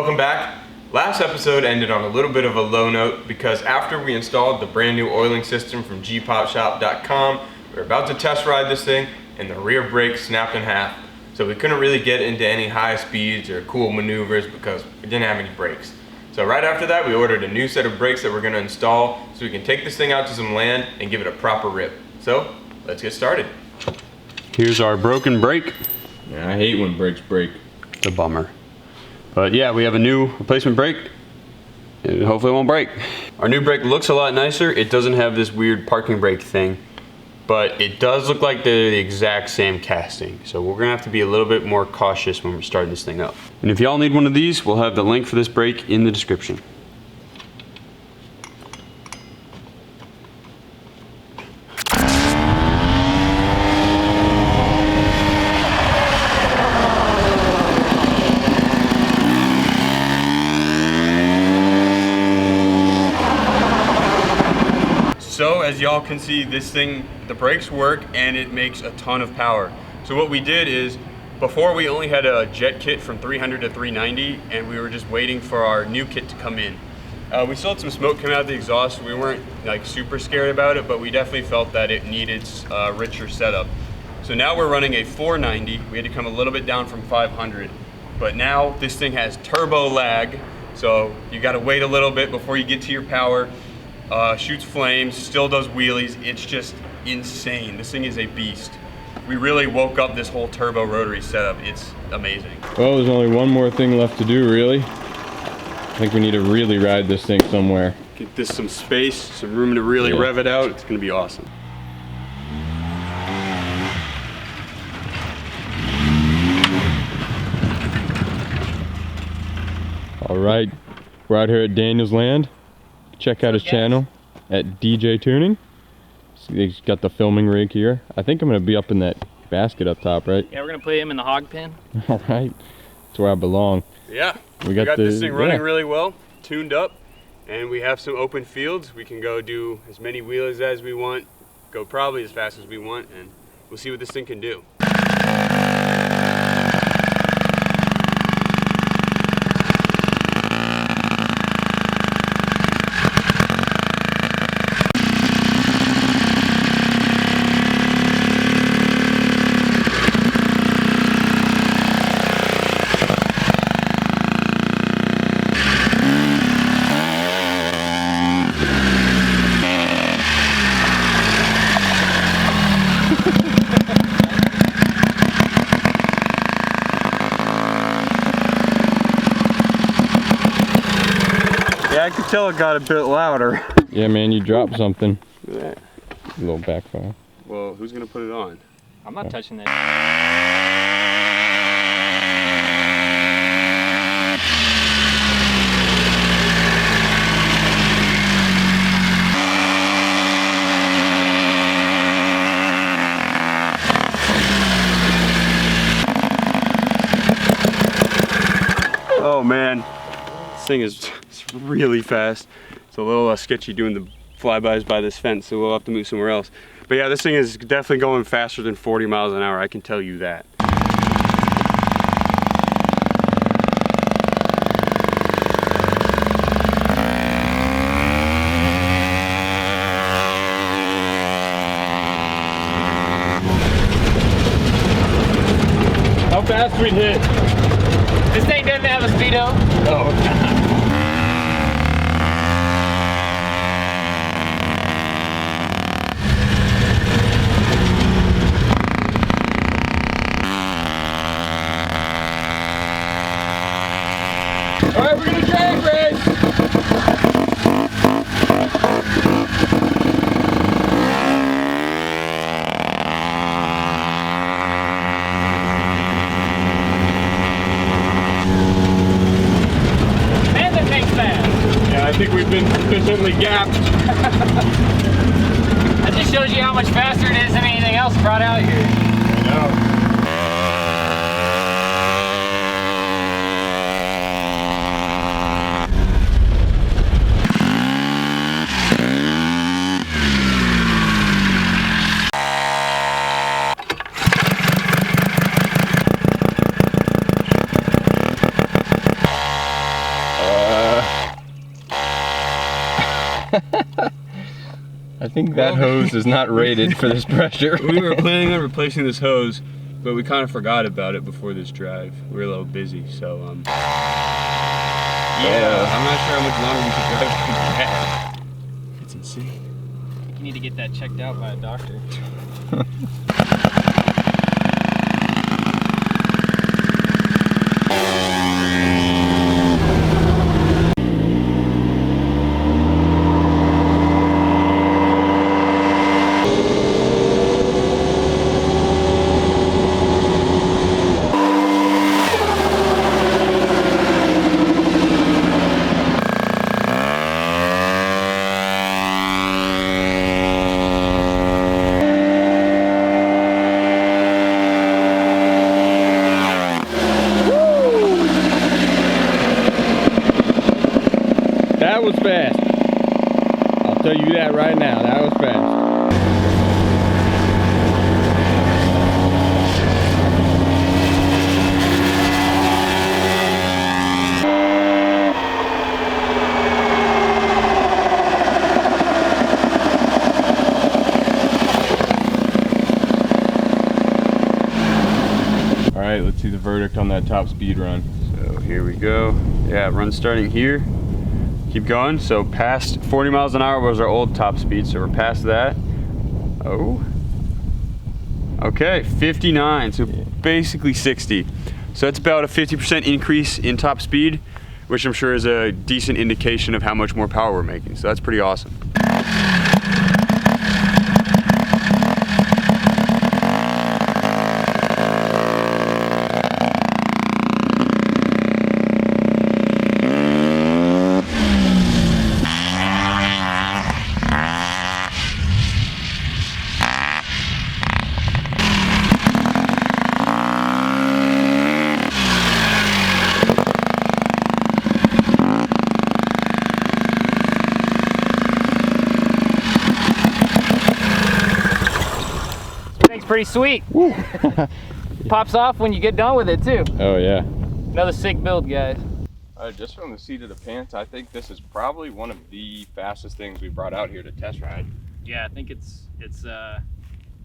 Welcome back. Last episode ended on a little bit of a low note because after we installed the brand new oiling system from gpopshop.com, we were about to test ride this thing and the rear brake snapped in half. So we couldn't really get into any high speeds or cool maneuvers because we didn't have any brakes. So right after that, we ordered a new set of brakes that we're going to install so we can take this thing out to some land and give it a proper rip. So let's get started. Here's our broken brake. Yeah, I hate when brakes break. It's a bummer. But yeah, we have a new replacement brake. And hopefully it won't break. Our new brake looks a lot nicer. It doesn't have this weird parking brake thing, but it does look like they're the exact same casting. So we're gonna have to be a little bit more cautious when we're starting this thing up. And if y'all need one of these, we'll have the link for this brake in the description. So as y'all can see, this thing, the brakes work and it makes a ton of power. So what we did is, before we only had a jet kit from 300 to 390 and we were just waiting for our new kit to come in. We still had some smoke coming out of the exhaust, so we weren't like super scared about it, but we definitely felt that it needed a richer setup. So now we're running a 490. We had to come a little bit down from 500, but now this thing has turbo lag, so you gotta wait a little bit before you get to your power. Shoots flames, still does wheelies. It's just insane. This thing is a beast. We really woke up this whole turbo rotary setup. It's amazing. Well, there's only one more thing left to do, really. I think we need to really ride this thing somewhere. Get this some space, some room to really rev it out. It's gonna be awesome. All right, we're out here at Daniel's Land. Check out his channel at DJ Tuning. He's got the filming rig here. I think I'm gonna be up in that basket up top, right? Yeah, we're gonna put him in the hog pen. All right, that's where I belong. Yeah, we got this thing running really well, tuned up, and we have some open fields. We can go do as many wheelies as we want, go probably as fast as we want, and we'll see what this thing can do. Yeah, I could tell it got a bit louder. Yeah, man, you dropped something. Look at that. A little backfire. Well, who's gonna put it on? I'm not touching that. Oh man, this thing is really fast. It's a little sketchy doing the flybys by this fence, so we'll have to move somewhere else. But yeah, this thing is definitely going faster than 40 miles an hour, I can tell you that. How fast we'd hit? This thing doesn't have a speedo. Oh. All right, we're gonna drag race. Man, that thing's fast. Yeah, I think we've been sufficiently gapped. That just shows you how much faster it is than anything else brought out here. I know. I think that hose is not rated for this pressure. We were planning on replacing this hose, but we kind of forgot about it before this drive. We were a little busy, so yeah, I'm not sure how much longer we can drive from that. It's insane. You need to get that checked out by a doctor. That was fast. I'll tell you that right now. That was fast. All right, let's see the verdict on that top speed run. So here we go. Yeah, run starting here. Keep going. So past 40 miles an hour was our old top speed, so we're past that. Oh. Okay, 59, so basically 60. So that's about a 50% increase in top speed, which I'm sure is a decent indication of how much more power we're making. So that's pretty awesome. Pretty sweet. Pops off when you get done with it too. Oh yeah. Another sick build, guys. Just from the seat of the pants, I think this is probably one of the fastest things we brought out here to test ride. Yeah, I think it's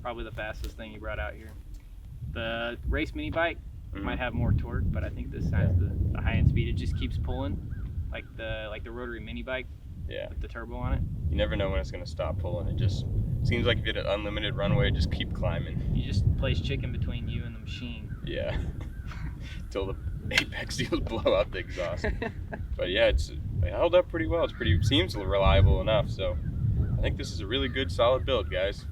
probably the fastest thing you brought out here. The race mini bike might have more torque, but I think this has the high end speed. It just keeps pulling like the rotary mini bike. Yeah. With the turbo on it. You never know when it's gonna stop pulling. It just seems like you get an unlimited runway, just keep climbing. You just place chicken between you and the machine. Yeah. Till the apex seals blow out the exhaust. But yeah, it held up pretty well. Seems reliable enough. So I think this is a really good, solid build, guys.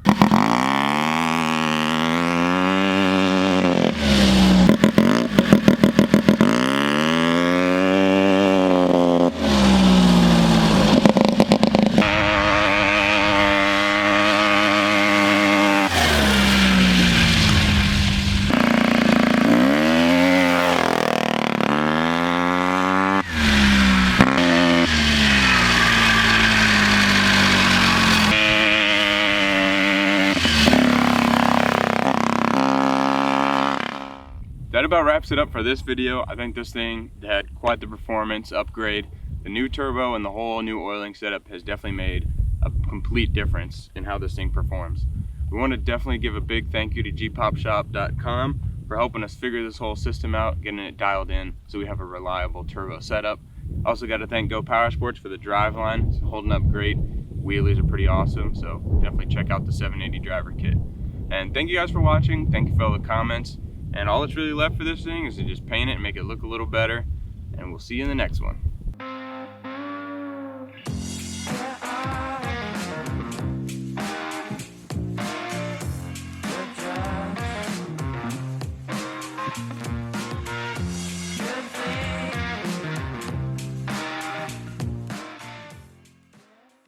That about wraps it up for this video. I think this thing had quite the performance upgrade. The new turbo and the whole new oiling setup has definitely made a complete difference in how this thing performs. We want to definitely give a big thank you to gpopshop.com for helping us figure this whole system out, getting it dialed in so we have a reliable turbo setup. Also got to thank Go Power Sports for the drive line. It's holding up great. Wheelies are pretty awesome, so definitely check out the 780 driver kit. And thank you guys for watching. Thank you for all the comments. And all that's really left for this thing is to just paint it and make it look a little better. And we'll see you in the next one.